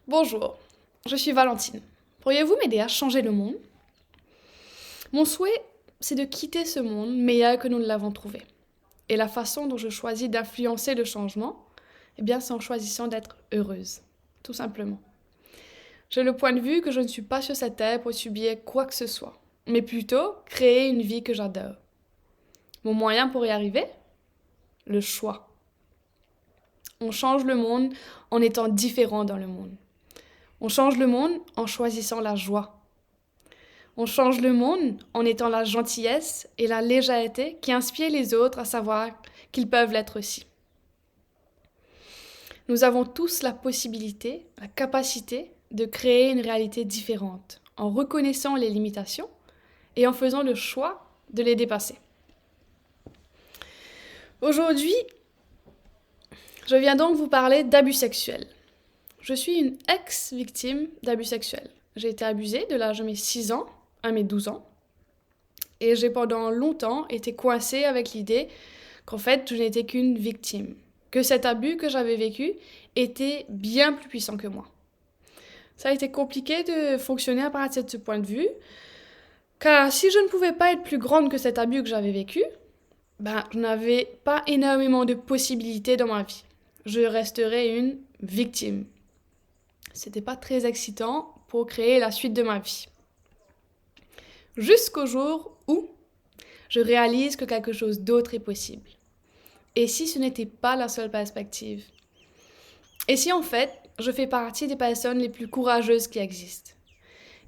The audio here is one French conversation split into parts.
Bonjour, je suis Valentine. Pourriez-vous m'aider à changer le monde? Mon souhait, c'est de quitter ce monde meilleur que nous ne l'avons trouvé. Et la façon dont je choisis d'influencer le changement, c'est en choisissant d'être heureuse, tout simplement. J'ai le point de vue que je ne suis pas sur cette terre pour subir quoi que ce soit, mais plutôt créer une vie que j'adore. Mon moyen pour y arriver? Le choix. On change le monde en étant différent dans le monde. On change le monde en choisissant la joie. On change le monde en étant la gentillesse et la légèreté qui inspirent les autres à savoir qu'ils peuvent l'être aussi. Nous avons tous la possibilité, la capacité de créer une réalité différente en reconnaissant les limitations et en faisant le choix de les dépasser. Aujourd'hui, je viens donc vous parler d'abus sexuels. Je suis une ex-victime d'abus sexuels. J'ai été abusée de l'âge de mes 6 ans à mes 12 ans. Et j'ai pendant longtemps été coincée avec l'idée qu'en fait, je n'étais qu'une victime. Que cet abus que j'avais vécu était bien plus puissant que moi. Ça a été compliqué de fonctionner à partir de ce point de vue, car si je ne pouvais pas être plus grande que cet abus que j'avais vécu, je n'avais pas énormément de possibilités dans ma vie. Je resterais une victime. C'était pas très excitant pour créer la suite de ma vie. Jusqu'au jour où je réalise que quelque chose d'autre est possible. Et si ce n'était pas la seule perspective? Et si en fait, je fais partie des personnes les plus courageuses qui existent?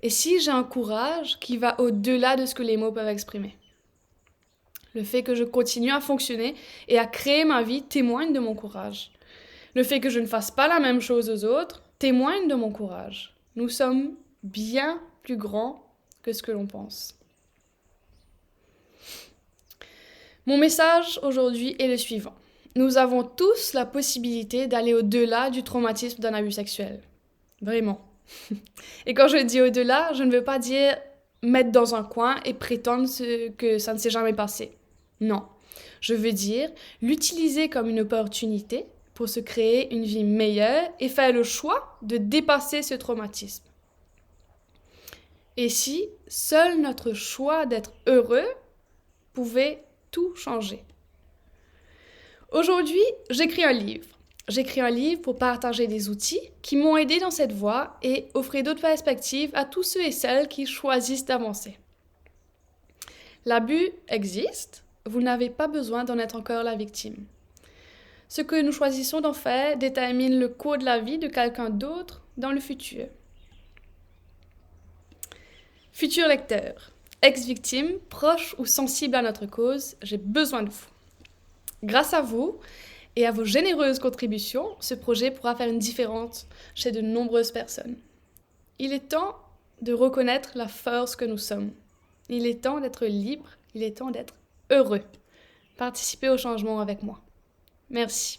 Et si j'ai un courage qui va au-delà de ce que les mots peuvent exprimer? Le fait que je continue à fonctionner et à créer ma vie témoigne de mon courage. Le fait que je ne fasse pas la même chose aux autres témoigne de mon courage. Nous sommes bien plus grands que ce que l'on pense. Mon message aujourd'hui est le suivant. Nous avons tous la possibilité d'aller au-delà du traumatisme d'un abus sexuel. Vraiment. Et quand je dis au-delà, je ne veux pas dire mettre dans un coin et prétendre que ça ne s'est jamais passé. Non. Je veux dire l'utiliser comme une opportunité pour se créer une vie meilleure et faire le choix de dépasser ce traumatisme. Et si seul notre choix d'être heureux pouvait tout changer. Aujourd'hui, j'écris un livre. J'écris un livre pour partager des outils qui m'ont aidé dans cette voie et offrir d'autres perspectives à tous ceux et celles qui choisissent d'avancer. L'abus existe, vous n'avez pas besoin d'en être encore la victime. Ce que nous choisissons d'en faire détermine le cours de la vie de quelqu'un d'autre dans le futur. Futur lecteur, ex-victime, proche ou sensible à notre cause, j'ai besoin de vous. Grâce à vous et à vos généreuses contributions, ce projet pourra faire une différence chez de nombreuses personnes. Il est temps de reconnaître la force que nous sommes. Il est temps d'être libre, il est temps d'être heureux. Participez au changement avec moi. Merci.